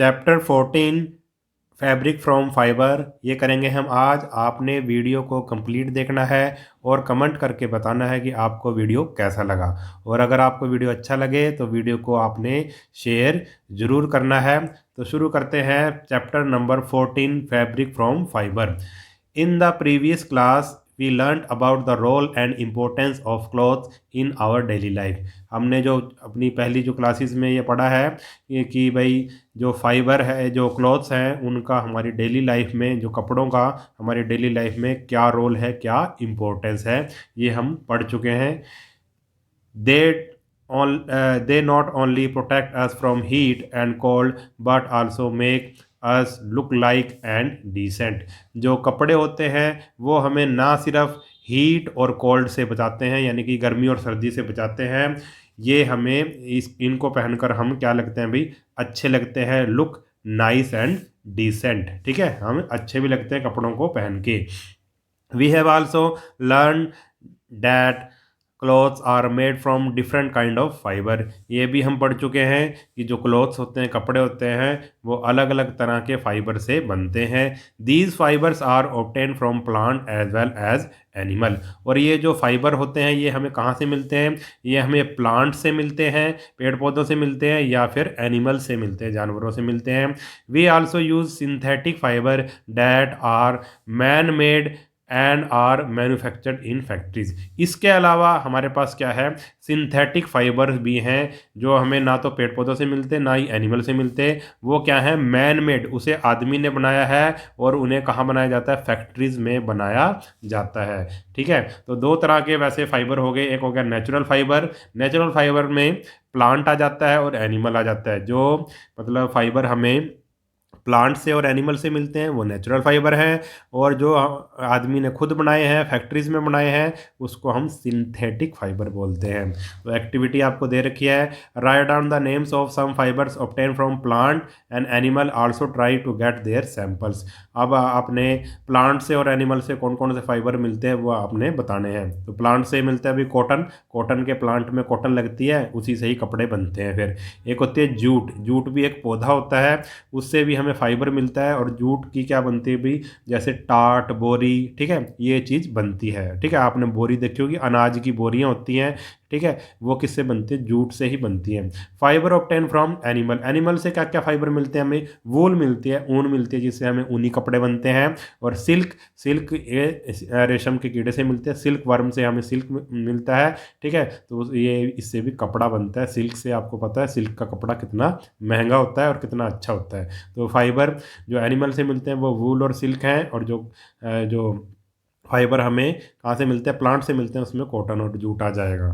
Chapter 14 fabric from fibre ये करेंगे हम आज। आपने वीडियो को कंप्लीट देखना है और कमेंट करके बताना है कि आपको वीडियो कैसा लगा। और अगर आपको वीडियो अच्छा लगे तो वीडियो को आपने शेयर ज़रूर करना है। तो शुरू करते हैं chapter number 14 fabric from fibre. In the previous class we learn about the role and importance of cloth in our daily life. हमने जो अपनी पहली जो क्लासेस में ये पढ़ा है कि भाई जो फाइबर है, जो क्लॉथ्स हैं, उनका हमारी डेली लाइफ में, जो कपड़ों का हमारी डेली लाइफ में क्या रोल है, क्या इम्पोर्टेंस है, ये हम पढ़ चुके हैं। दे they not only protect us from heat and cold but also make us look like and decent। जो कपड़े होते हैं वो हमें ना सिर्फ हीट और कोल्ड से बचाते हैं, यानी कि गर्मी और सर्दी से बचाते हैं, ये हमें इनको पहनकर हम क्या लगते हैं भाई, अच्छे लगते हैं, लुक नाइस एंड डिसेंट। ठीक है, हम अच्छे भी लगते हैं कपड़ों को पहन के। We have also learn that clothes are made from different kind of fibre. ये भी हम पढ़ चुके हैं कि जो क्लॉथ्स होते हैं, कपड़े होते हैं, वो अलग अलग तरह के फाइबर से बनते हैं। These fibres are obtain from plant as well as animal. और ये जो फाइबर होते हैं ये हमें कहाँ से मिलते हैं? ये हमें प्लांट से मिलते हैं, पेड़ पौधों से मिलते हैं, या फिर एनिमल से मिलते हैं, जानवरों से मिलते हैं। We also use synthetic fibre that are man made and are manufactured in factories. इसके अलावा हमारे पास क्या है, सिंथेटिक फाइबर्स भी हैं जो हमें ना तो पेड़ पौधों से मिलते, ना ही एनिमल से मिलते। वो क्या है? मैन मेड, उसे आदमी ने बनाया है और उन्हें कहाँ बनाया जाता है? फैक्ट्रीज में बनाया जाता है। ठीक है, तो दो तरह के वैसे फाइबर हो गए। एक हो गया नेचुरल फाइबर। नेचुरल फाइबर में प्लांट आ जाता है और एनिमल आ जाता है। जो मतलब फाइबर हमें प्लांट से और एनिमल से मिलते हैं वो नेचुरल फाइबर हैं, और जो आदमी ने खुद बनाए हैं, फैक्ट्रीज में बनाए हैं, उसको हम सिंथेटिक फाइबर बोलते हैं। तो एक्टिविटी आपको दे रखी है, write down the names of some fibres obtain from plant and animal, also try to get their samples. अब आपने प्लांट से और एनिमल से कौन कौन से फाइबर मिलते हैं वो आपने बताने हैं। तो प्लांट से मिलता है अभी कॉटन, कॉटन के प्लांट में कॉटन लगती है, उसी से ही कपड़े बनते हैं। फिर एक होती है जूट, जूट भी एक पौधा होता है, उससे भी हमें फाइबर मिलता है। और जूट की क्या बनती है भी, जैसे टाट, बोरी, ठीक है, ये चीज़ बनती है। ठीक है, आपने बोरी देखी होगी, अनाज की बोरियां होती हैं, ठीक है, वो किससे बनती है? जूट से ही बनती है। Fibre obtain from animal, animal से क्या क्या फाइबर मिलते हैं हमें? वूल मिलती है, ऊन मिलती है, जिससे हमें ऊनी कपड़े बनते हैं। और सिल्क, सिल्क ये रेशम के कीड़े से मिलते हैं, सिल्क वर्म से हमें सिल्क मिलता है। ठीक है, तो ये इससे भी कपड़ा बनता है। सिल्क से आपको पता है सिल्क का कपड़ा कितना महंगा होता है और कितना अच्छा होता है। तो फाइबर जो एनिमल से मिलते हैं वो वूल और सिल्क हैं, और जो फाइबर हमें कहाँ से मिलते हैं? प्लांट से मिलते हैं, उसमें कॉटन और जूट आ जाएगा।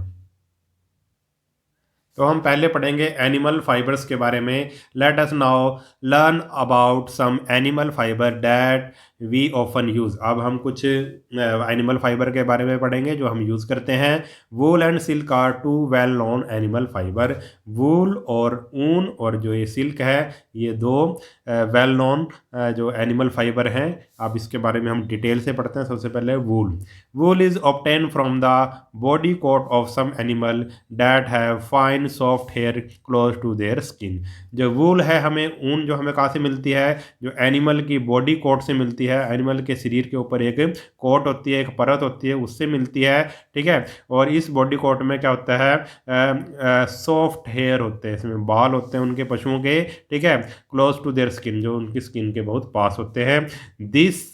तो हम पहले पढ़ेंगे एनिमल फाइबर्स के बारे में। Let us now learn about some animal fibre that we often use. अब हम कुछ एनिमल फाइबर के बारे में पढ़ेंगे जो हम यूज़ करते हैं। Wool and silk are two well known animal fibre. Wool और ऊन और जो ये सिल्क है, ये दो वेल नोन जो एनिमल फाइबर हैं। अब इसके बारे में हम डिटेल से पढ़ते हैं। सबसे पहले wool. Wool is obtain from the body coat of some animal that have fine soft hair close to their skin. जो वूल है, हमें ऊन जो हमें कहाँ से मिलती है? जो एनिमल की बॉडी कोट से मिलती है। एनिमल के शरीर के ऊपर एक कोट होती है, एक परत होती है, उससे मिलती है। ठीक है, और इस बॉडी कोट में क्या होता है? सॉफ्ट हेयर होते हैं, इसमें बाल होते हैं उनके, पशुओं के। ठीक है, क्लोज टू देयर स्किन, जो उनकी स्किन के बहुत पास होते हैं। This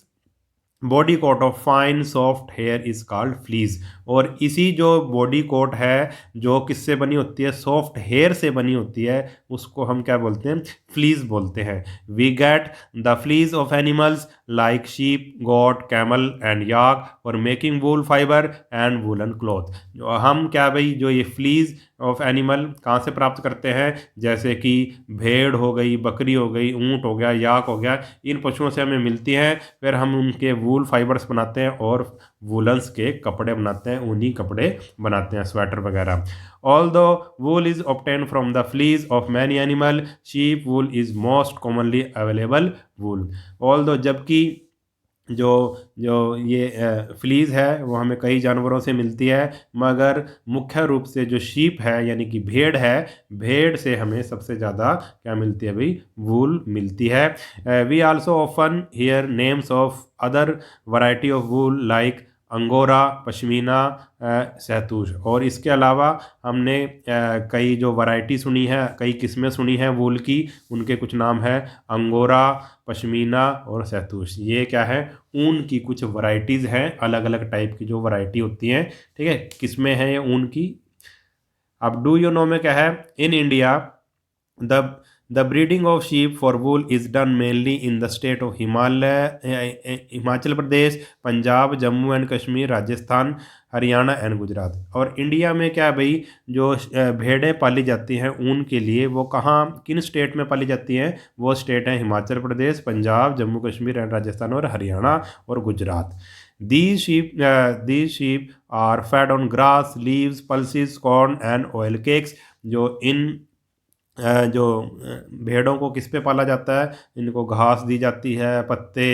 body coat of fine soft hair is called fleece. और इसी जो बॉडी कोट है, जो किससे बनी होती है? सॉफ्ट हेयर से बनी होती है, उसको हम क्या बोलते हैं? फ्लीज बोलते हैं। We get the fleece of animals like sheep, goat, camel and yak for making wool fibre and woollen cloth. जो हम क्या भाई, जो ये फ्लीज ऑफ एनिमल कहाँ से प्राप्त करते हैं? जैसे कि भेड़ हो गई, बकरी हो गई, ऊँट हो गया, याक हो गया, इन पशुओं से हमें मिलती हैं। फिर हम उनके वूल फाइबर्स बनाते हैं और वूलन्स के कपड़े बनाते हैं, ऊनी कपड़े बनाते हैं, स्वेटर वगैरह। Although wool is obtain from the fleece of many animal, sheep wool is most commonly available wool. Although जबकि जो जो ये फ्लीज़ है वो हमें कई जानवरों से मिलती है, मगर मुख्य रूप से जो शीप है यानी कि भेड़ है, भेड़ से हमें सबसे ज़्यादा क्या मिलती है भाई, वूल मिलती है। We also often hear names of other variety of wool like angora, pashmina, shahtoosh. और इसके अलावा हमने कई जो वैरायटी सुनी है, कई किस्में सुनी हैं वूल की, उनके कुछ नाम है अंगोरा, पश्मीना और शहतूश। ये क्या है, ऊन की कुछ वैरायटीज़ हैं, अलग अलग टाइप की जो वैरायटी होती हैं, ठीक है, किस्में हैं ये ऊन की। अब डू यू नो में क्या है, in India the the breeding of sheep for wool is done mainly in the state of Himachal Pradesh, Punjab, Jammu and Kashmir, Rajasthan, Haryana and Gujarat. और इंडिया में क्या है भाई, जो भेड़ें पाली जाती हैं ऊन के लिए, वो कहाँ किन स्टेट में पाली जाती हैं, वो स्टेट हैं हिमाचल प्रदेश, पंजाब, जम्मू कश्मीर एंड राजस्थान और हरियाणा और Gujarat. These sheep are fed on grass, leaves, pulses, corn and oil cakes। जो इन जो भेड़ों को किस पे पाला जाता है, इनको घास दी जाती है, पत्ते,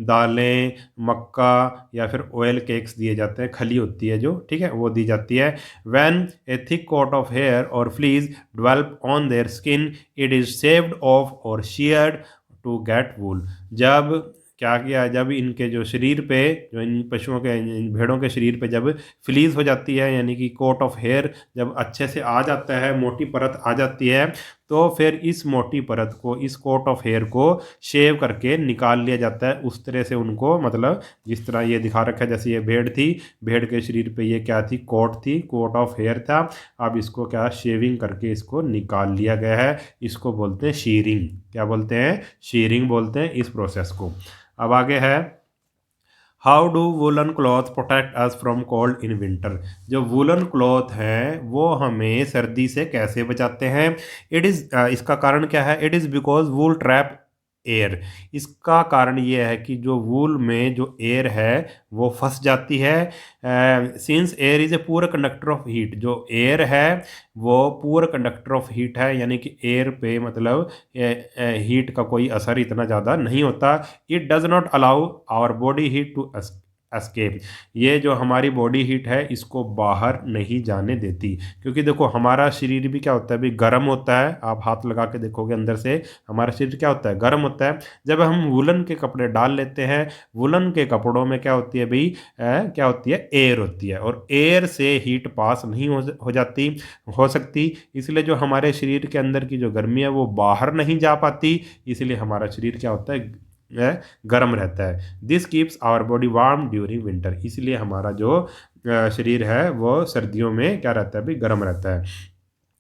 दालें, मक्का या फिर ऑयल केक्स दिए जाते हैं, खली होती है जो, ठीक है, वो दी जाती है। When a thick coat of hair or fleece develop on their skin, it is shaved off or sheared to get wool. जब क्या किया, जब इनके जो शरीर पे, जो इन पशुओं के, इन भेड़ों के शरीर पे जब फ्लीज हो जाती है, यानी कि कोट ऑफ हेयर जब अच्छे से आ जाता है, मोटी परत आ जाती है, तो फिर इस मोटी परत को, इस कोट ऑफ हेयर को शेव करके निकाल लिया जाता है। उस तरह से उनको, मतलब जिस तरह ये दिखा रखा है, जैसे ये भेड़ थी, भेड़ के शरीर पे ये क्या थी, कोट थी, कोट ऑफ हेयर था। अब इसको क्या, शेविंग करके इसको निकाल लिया गया है। इसको बोलते हैं शीरिंग। क्या बोलते हैं, शीरिंग बोलते हैं इस प्रोसेस को। अब आगे है, how do woollen cloth protect us from cold in winter. जो वुलन क्लॉथ हैं वो हमें सर्दी से कैसे बचाते हैं। इट इज़ इसका कारण क्या है, it is because wool trap air. इसका कारण ये है कि जो वूल में जो एयर है वो फंस जाती है। Since air is a poor conductor of heat. जो एयर है वो पुअर कंडक्टर ऑफ हीट है, यानी कि एयर पे मतलब हीट का कोई असर इतना ज़्यादा नहीं होता। It does not allow our body heat to escape. ये जो हमारी बॉडी हीट है इसको बाहर नहीं जाने देती, क्योंकि देखो हमारा शरीर भी क्या होता है, अभी गर्म होता है। आप हाथ लगा के देखोगे अंदर से हमारा शरीर क्या होता है, गर्म होता है। जब हम वुलन के कपड़े डाल लेते हैं, वुलन के कपड़ों में क्या होती है भाई, क्या होती है, एयर होती है, और एयर से हीट पास नहीं हो जाती, हो सकती। इसलिए जो हमारे शरीर के अंदर की जो गर्मी है वो बाहर नहीं जा पाती, इसलिए हमारा शरीर क्या होता गर्म रहता है। This keeps our body warm during winter. इसलिए हमारा जो शरीर है वो सर्दियों में क्या रहता है, भी गर्म रहता है।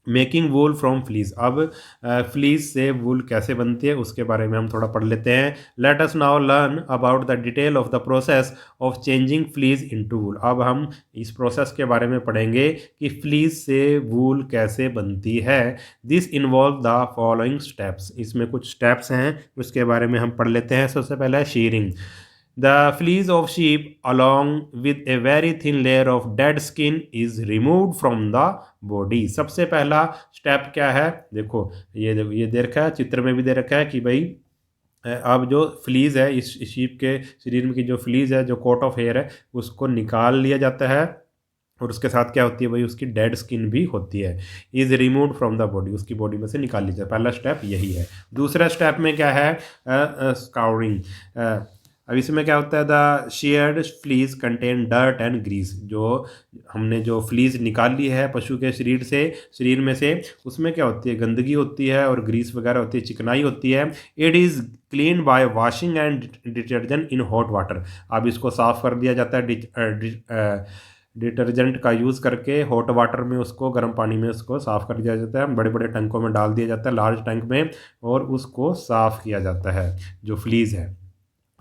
Making wool from fleas. अब फ्लीज से वूल कैसे बनती है उसके बारे में हम थोड़ा पढ़ लेते हैं। Let us now learn about the detail of the process of changing fleece into wool. अब हम इस प्रोसेस के बारे में पढ़ेंगे कि फ्लीज से वूल कैसे बनती है। This involve the following steps. इसमें कुछ स्टेप्स हैं, उसके बारे में हम पढ़ लेते हैं। सबसे पहले है शीरिंग। The fleece of sheep, along with a very thin layer of dead skin, is removed from the body। सबसे पहला स्टेप क्या है, देखो ये दे रखा है, चित्र में भी दे रखा है कि भाई अब जो फ्लीज है, इस शीप के शरीर में की जो फ्लीज है, जो कोट ऑफ हेयर है, उसको निकाल लिया जाता है। और उसके साथ क्या होती है भाई, उसकी डेड स्किन भी होती है। Is remove from the body, उसकी बॉडी में से निकाल लीजिए। पहला स्टेप यही है। दूसरा स्टेप में क्या है, स्काउरिंग। अब इसमें क्या होता है, the sheared fleece contain dirt and grease. जो हमने जो फ्लीज निकाल ली है पशु के शरीर में से, उसमें क्या होती है, गंदगी होती है और ग्रीस वगैरह होती है, चिकनाई होती है। It is clean bye washing and detergent in hot water. अब इसको साफ़ कर दिया जाता है डिटर्जेंट का यूज़ करके, हॉट वाटर में उसको, गर्म पानी में उसको साफ़ कर दिया जाता है। बड़े बड़े टैंकों में डाल दिया जाता है, लार्ज टैंक में, और उसको साफ़ किया जाता है जो फ्लीज़ है।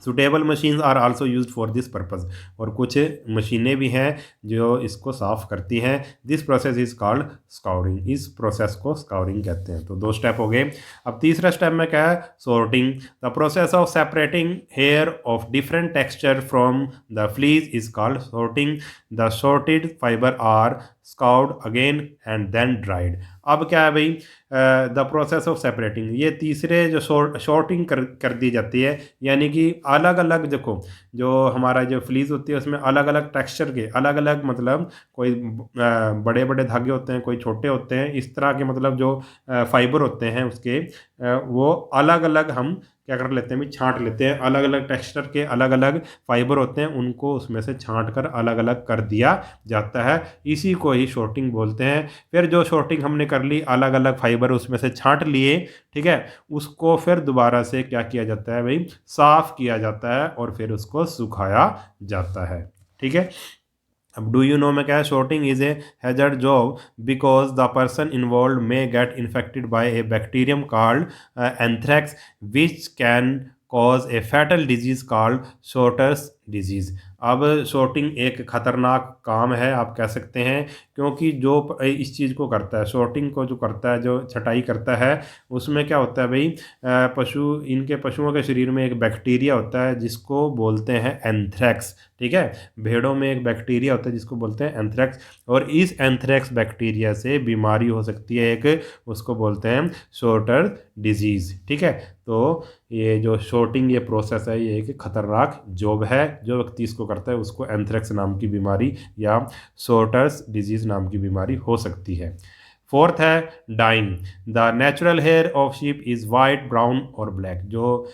Suitable machines are also used for this purpose. और कुछ मशीनें भी हैं जो इसको साफ़ करती हैं। This process is called scouring. इस प्रोसेस को स्काउरिंग कहते हैं। तो 2 स्टेप हो गए। अब तीसरा स्टेप में क्या है, sorting. The process of separating hair of different texture from the fleece is called sorting. The sorted fibre are scoured again and then dried. अब क्या है भाई, द प्रोसेस ऑफ सेपरेटिंग, ये तीसरे जो शॉर्टिंग कर दी जाती है, यानी कि अलग अलग देखो जो हमारा जो फ्लीज होती है उसमें अलग अलग टेक्सचर के अलग अलग मतलब कोई बड़े बड़े धागे होते हैं, कोई छोटे होते हैं, इस तरह के मतलब जो फाइबर होते हैं उसके वो अलग अलग हम क्या कर लेते हैं भी, छांट लेते हैं। अलग अलग टेक्सचर के अलग अलग फाइबर होते हैं, उनको उसमें से छांट कर अलग अलग कर दिया जाता है, इसी को ही शॉर्टिंग बोलते हैं। फिर जो शॉर्टिंग हमने कर ली, अलग अलग फाइबर उसमें से छांट लिए, ठीक है, उसको फिर दोबारा से क्या किया जाता है भाई, साफ किया जाता है और फिर उसको सुखाया जाता है। ठीक है, अब डू यू नो में क्या है, sorting is a hazard job because the person involved may get infected by a bacterium called anthrax which can cause a fatal disease called sorter's disease. अब शॉर्टिंग एक खतरनाक काम है आप कह सकते हैं, क्योंकि जो इस चीज़ को करता है, शॉर्टिंग को जो करता है, जो छटाई करता है, उसमें क्या होता है भाई, इनके पशुओं के शरीर में एक बैक्टीरिया होता है जिसको बोलते हैं एंथ्रेक्स। ठीक है, भेड़ों में एक बैक्टीरिया होता है जिसको बोलते हैं एंथ्रेक्स, और इस एंथ्रेक्स बैक्टीरिया से बीमारी हो सकती है एक, उसको बोलते हैं शॉर्टर डिजीज़। ठीक है, तो ये जो शॉर्टिंग ये प्रोसेस है, ये एक खतरनाक जॉब है, जो व्यक्ति इसको करता है उसको एंथ्रेक्स नाम की बीमारी या शॉर्टर्स डिजीज़ नाम की बीमारी हो सकती है। फोर्थ है dyeing. The natural hair of sheep is white, brown और ब्लैक। जो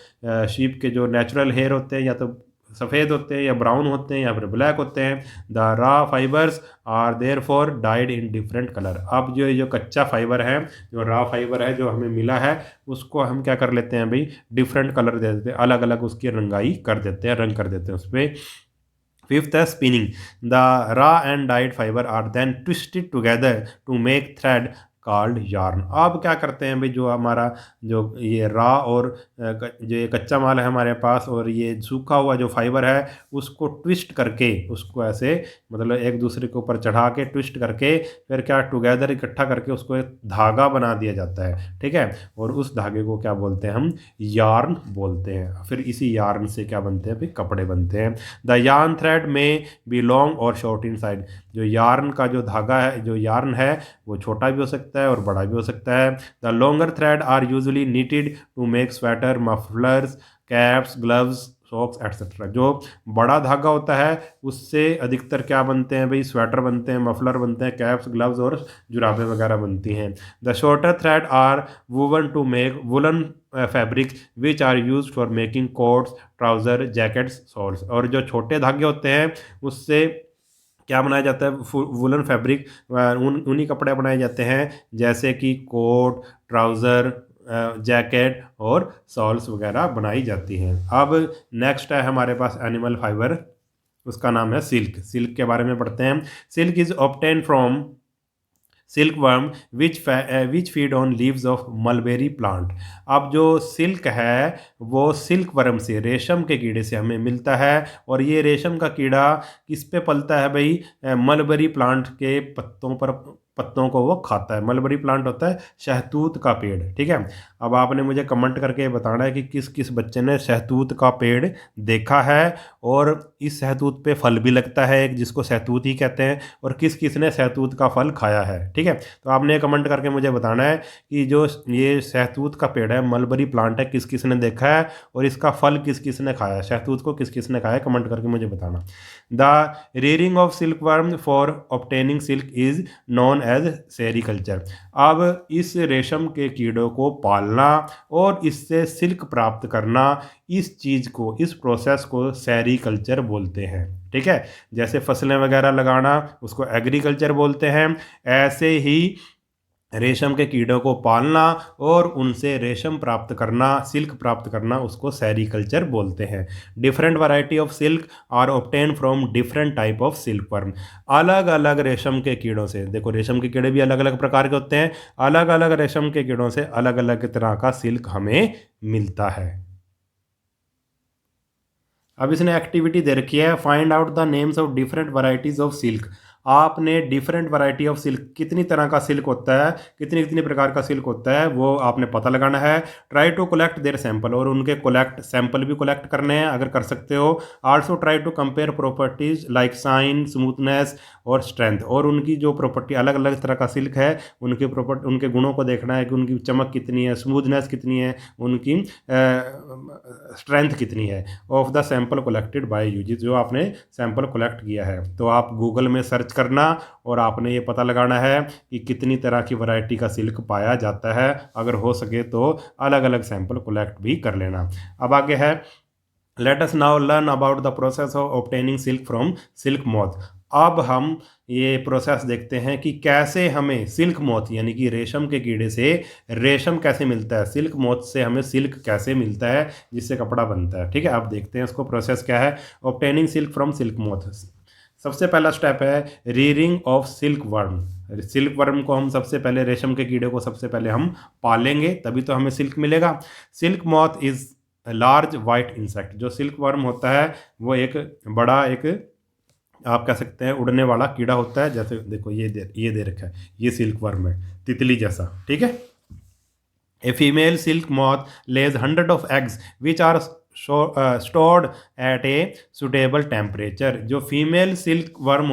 शीप के जो नेचुरल हेयर होते हैं या तो सफ़ेद होते हैं या ब्राउन होते हैं या फिर ब्लैक होते हैं। The raw fibres are therefore dyed in different colour. अब जो कच्चा फाइबर है, जो रॉ फाइबर है जो हमें मिला है, उसको हम क्या कर लेते हैं भाई, डिफरेंट कलर दे देते हैं, अलग अलग उसकी रंगाई कर देते हैं, रंग कर देते हैं उस पर। फिफ्थ है spinning. The raw and dyed fibre are then twisted together to make thread called yarn. अब क्या करते हैं भाई, जो हमारा जो ये रॉ और जो ये कच्चा माल है हमारे पास और ये सूखा हुआ जो फाइबर है, उसको ट्विस्ट करके, उसको ऐसे मतलब एक दूसरे के ऊपर चढ़ा के ट्विस्ट करके फिर क्या टुगेदर इकट्ठा करके उसको एक धागा बना दिया जाता है। ठीक है, और उस धागे को क्या बोलते हैं हम, यार्न बोलते हैं। फिर इसी यार्न से क्या बनते हैं भाई, कपड़े बनते हैं। द यार्न थ्रेड में बी लॉन्ग और शॉर्ट इन साइड। जो यार्न का जो धागा है, जो यार्न है, वो छोटा भी हो सकता है और बड़ा भी हो सकता है। The longer thread are usually knitted to make sweater, mufflers, caps, gloves, socks etcetera. जो बड़ा धागा होता है उससे अधिकतर क्या बनते हैं भाई, स्वेटर बनते हैं, मफलर बनते हैं, कैप्स, ग्लव्स और जुराबें वगैरह बनती हैं। The shorter thread are woven to make woollen fabric which are use for making coats, trousers, jackets, shawls. और जो छोटे धागे होते हैं उससे क्या बनाया जाता है, वुलन फैब्रिक, उन्हीं कपड़े बनाए जाते हैं जैसे कि कोट, ट्राउज़र, जैकेट और शॉल्स वगैरह बनाई जाती हैं। अब नेक्स्ट है हमारे पास एनिमल फाइबर, उसका नाम है सिल्क। सिल्क के बारे में पढ़ते हैं। Silk is obtain from silk worm which feed on leaves of mulberry plant. अब जो सिल्क है वो सिल्क वर्म से, रेशम के कीड़े से हमें मिलता है, और ये रेशम का कीड़ा किस पे पलता है भाई, मलबेरी प्लांट के पत्तों को वो खाता है। मलबेरी प्लांट होता है शहतूत का पेड़। ठीक है, अब आपने मुझे कमेंट करके बताना है कि किस किस बच्चे ने शहतूत का पेड़ देखा है, और इस शहतूत पे फल भी लगता है एक, जिसको शहतूत ही कहते हैं, और किस किस ने शहतूत का फल खाया है। ठीक है, तो आपने कमेंट करके मुझे बताना है कि जो ये शहतूत का पेड़ है, मलबरी प्लांट है, किस किस ने देखा है और इसका फल किस किस ने खाया है, शहतूत को किस किस ने खाया है, कमेंट करके मुझे बताना। The rearing of silk worm for obtaining silk is known as sericulture. अब इस रेशम के कीड़ों को पालना और इससे सिल्क प्राप्त करना, इस चीज़ को, इस प्रोसेस को सेरीकल्चर बोलते हैं। ठीक है, जैसे फसलें वगैरह लगाना उसको एग्रीकल्चर बोलते हैं, ऐसे ही रेशम के कीड़ों को पालना और उनसे रेशम प्राप्त करना, सिल्क प्राप्त करना, उसको सेरीकल्चर बोलते हैं। Different variety of silk are obtain from different type of silk worm. अलग अलग रेशम के कीड़ों से, देखो रेशम के कीड़े भी अलग अलग प्रकार के होते हैं, अलग अलग रेशम के कीड़ों से अलग अलग तरह का सिल्क हमें मिलता है। अब इसने एक्टिविटी दे रखी है, find out the names of different varieties of silk. आपने डिफरेंट वैरायटी ऑफ सिल्क, कितनी तरह का सिल्क होता है, कितनी कितनी प्रकार का सिल्क होता है, वो आपने पता लगाना है। Try to collect their sample, और उनके सैंपल भी कलेक्ट करने हैं अगर कर सकते हो। Also try to compare properties like shine, smoothness और स्ट्रेंथ, और उनकी जो प्रॉपर्टी, अलग अलग तरह का सिल्क है उनके प्रॉपर्टी, उनके गुणों को देखना है कि उनकी चमक कितनी है, स्मूथनेस कितनी है, उनकी स्ट्रेंथ कितनी है of the sample collected by you, जो आपने सैंपल कलेक्ट किया है। तो आप गूगल में सर्च करना और आपने ये पता लगाना है कि कितनी तरह की वैरायटी का सिल्क पाया जाता है। अगर हो सके तो अलग अलग सैंपल कलेक्ट भी कर लेना। अब आगे है, late us now learn about the process of obtaining silk from silk moth. अब हम ये प्रोसेस देखते हैं कि कैसे हमें सिल्क मोथ यानी कि रेशम के कीड़े से रेशम कैसे मिलता है, सिल्क मोथ से हमें सिल्क कैसे मिलता है जिससे कपड़ा बनता है। ठीक है, अब देखते हैं उसको प्रोसेस क्या है। Obtaining silk from silk moth, सबसे पहला स्टेप है rearing of silk worm. Silk worm को हम सबसे पहले, रेशम के कीड़े को सबसे पहले हम पालेंगे, तभी तो हमें सिल्क मिलेगा। Silk moth is large white insect, जो सिल्क वर्म होता है वो एक बड़ा, एक आप कह सकते हैं उड़ने वाला कीड़ा होता है। जैसे देखो ये दे रखा है, ये सिल्क वर्म है, तितली जैसा। ठीक है, a female silk moth lays 100 of eggs which are stored at a suitable temperature. जो फीमेल सिल्क वर्म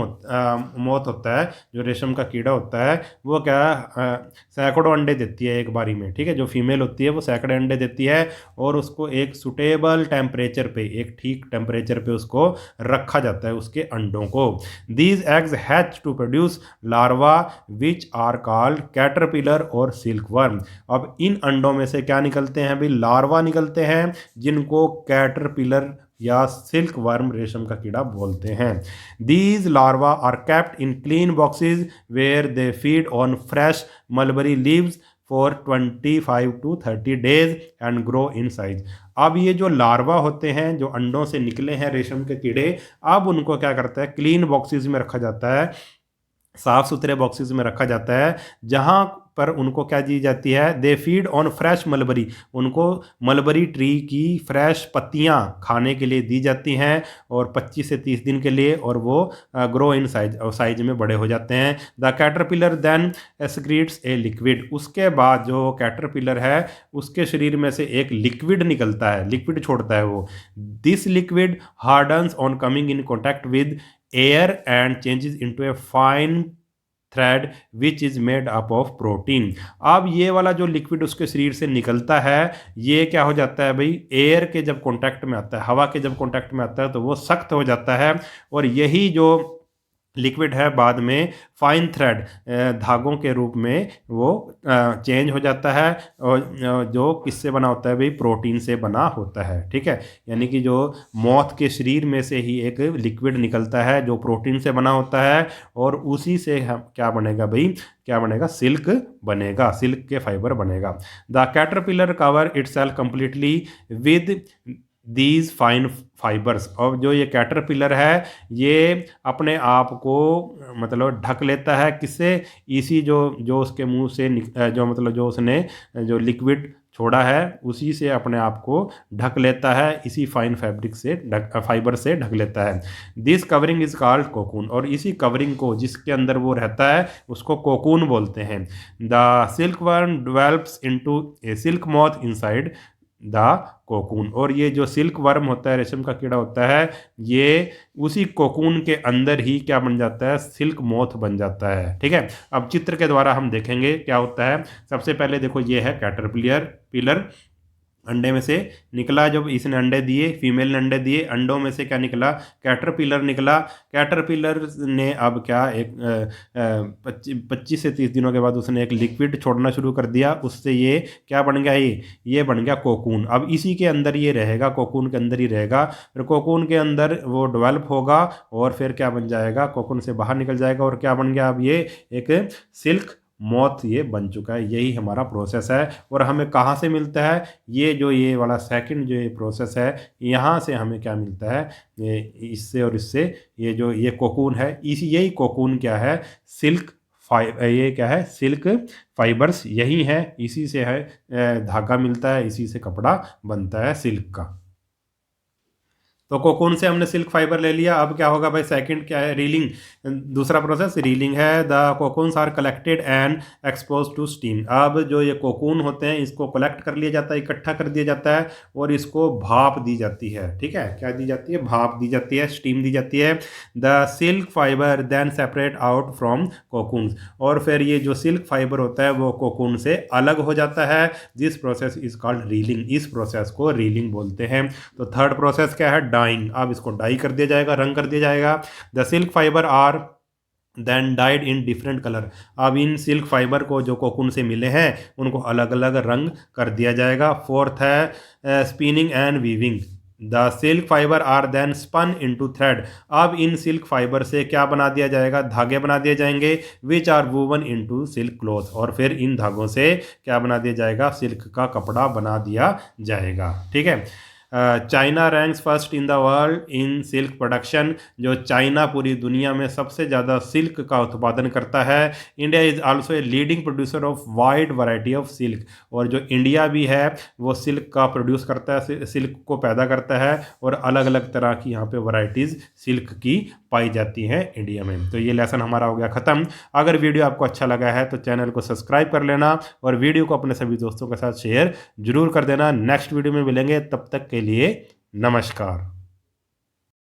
मोथ होता है, जो रेशम का कीड़ा होता है, वो क्या सैकड़ों अंडे देती है एक बारी में। ठीक है, जो फीमेल होती है वो सैकड़े अंडे देती है और उसको एक सुटेबल टेम्परेचर पे, एक ठीक टेम्परेचर पे उसको रखा जाता है उसके अंडों को। These eggs hatch to produce larva which are called caterpillar और सिल्क वर्म। अब इन अंडों में से क्या निकलते हैं भाई, लार्वा निकलते हैं, जिनको कैटरपिलर या सिल्क वर्म, रेशम का कीड़ा बोलते हैं। These larva are kept in clean boxes where they feed on fresh mulberry leaves for 25 to 30 days and grow in size. अब ये जो लार्वा होते हैं, जो अंडों से निकले हैं रेशम के कीड़े, अब उनको क्या करता है, क्लीन बॉक्सेस में रखा जाता है, साफ सुथरे बॉक्सेस में रखा जाता है, जहां पर उनको क्या दी जाती है, दे फीड ऑन फ्रेश मलबरी, उनको मलबरी ट्री की फ्रेश पत्तियां खाने के लिए दी जाती हैं, और 25 से 30 दिन के लिए, और वो ग्रो इन साइज, और साइज में बड़े हो जाते हैं। The caterpillar then excretes a liquid, उसके बाद जो कैटरपिलर है उसके शरीर में से एक लिक्विड निकलता है, लिक्विड छोड़ता है वो। This liquid hardens on coming in contact with air and changes into a fine thread which is made up of protein. अब ये वाला जो लिक्विड उसके शरीर से निकलता है, ये क्या हो जाता है भाई, एयर के जब कांटेक्ट में आता है, हवा के जब कांटेक्ट में आता है तो वो सख्त हो जाता है, और यही जो लिक्विड है बाद में फाइन थ्रेड, धागों के रूप में वो चेंज हो जाता है, और जो किससे बना होता है भाई, प्रोटीन से बना होता है। ठीक है, यानी कि जो मौत के शरीर में से ही एक लिक्विड निकलता है जो प्रोटीन से बना होता है, और उसी से क्या बनेगा भाई, क्या बनेगा, सिल्क बनेगा, सिल्क के फाइबर बनेगा। The caterpillar cover itself completely with these fine fibres. और जो ये कैटरपिलर है ये अपने आप को मतलब ढक लेता है, किससे, इसी जो जो उसके मुंह से जो मतलब जो उसने जो लिक्विड छोड़ा है उसी से अपने आप को ढक लेता है, इसी फाइन फैब्रिक से फाइबर से ढक लेता है। This covering is called cocoon, और इसी कवरिंग को जिसके अंदर वो रहता है उसको कोकून बोलते हैं। The silk worm develops into A silk moth inside the cocoon, और ये जो सिल्क वर्म होता है, रेशम का कीड़ा होता है, ये उसी कोकून के अंदर ही क्या बन जाता है, सिल्क मोथ बन जाता है। ठीक है, अब चित्र के द्वारा हम देखेंगे क्या होता है। सबसे पहले देखो, ये है कैटरपिलर, अंडे में से निकला, जब इसने अंडे दिए, फीमेल ने अंडे दिए, अंडों में से क्या निकला, कैटरपिलर निकला। कैटरपिलर ने अब क्या, एक 25 से 30 दिनों के बाद उसने एक लिक्विड छोड़ना शुरू कर दिया, उससे ये क्या बन गया, ये बन गया कोकून। अब इसी के अंदर ये रहेगा, कोकून के अंदर ही रहेगा, फिर कोकून के अंदर वो डेवलप होगा, और फिर क्या बन जाएगा, कोकून से बाहर निकल जाएगा, और क्या बन गया, अब ये एक सिल्क मॉथ ये बन चुका है। यही हमारा प्रोसेस है, और हमें कहाँ से मिलता है, ये वाला सेकंड जो ये प्रोसेस है, यहाँ से हमें क्या मिलता है, ये इससे और इससे, ये कोकून है, यही कोकून क्या है, सिल्क ये क्या है, सिल्क फाइबर्स यही है, इसी से है धागा मिलता है, इसी से कपड़ा बनता है सिल्क का। तो कोकून से हमने सिल्क फाइबर ले लिया। अब क्या होगा भाई, सेकंड क्या है, रीलिंग। दूसरा प्रोसेस रीलिंग है। The cocoons are collected and expose to steam. अब जो ये कोकून होते हैं इसको कलेक्ट कर लिया जाता है, इकट्ठा कर दिया जाता है और इसको भाप दी जाती है। ठीक है, क्या दी जाती है, भाप दी जाती है, स्टीम दी जाती है। The silk fibre then separate out from cocoons. और फिर ये जो सिल्क फाइबर होता है वो कोकून से अलग हो जाता है। This process is called reeling. इस प्रोसेस को रीलिंग बोलते हैं। तो थर्ड प्रोसेस क्या है, डाइंग। अब इसको डाई कर दिया जाएगा, रंग कर दिया जाएगा। The silk fibre are then dyed in different colour. अब इन सिल्क फाइबर को जो कोकून से मिले हैं उनको अलग अलग रंग कर दिया जाएगा। फोर्थ है spinning and weaving. The silk fibre are then spun into thread. अब इन सिल्क फाइबर से क्या बना दिया जाएगा, धागे बना दिए जाएंगे, which are woven into silk cloth. और फिर इन धागों से क्या बना दिया जाएगा, सिल्क का कपड़ा बना दिया जाएगा। ठीक है। China ranks first in the world in silk production. जो चाइना पूरी दुनिया में सबसे ज़्यादा सिल्क का उत्पादन करता है। India is also a leading producer of wide variety of silk. और जो इंडिया भी है वो सिल्क का प्रोड्यूस करता है, सिल्क को पैदा करता है और अलग अलग तरह की यहाँ पे वैरायटीज़ सिल्क की पाई जाती हैं इंडिया में। तो ये लेसन हमारा हो गया ख़त्म। अगर वीडियो आपको अच्छा लगा है तो चैनल को सब्सक्राइब कर लेना और वीडियो को अपने सभी दोस्तों के साथ शेयर जरूर कर देना। नेक्स्ट वीडियो में मिलेंगे, तब तक के लिए नमस्कार।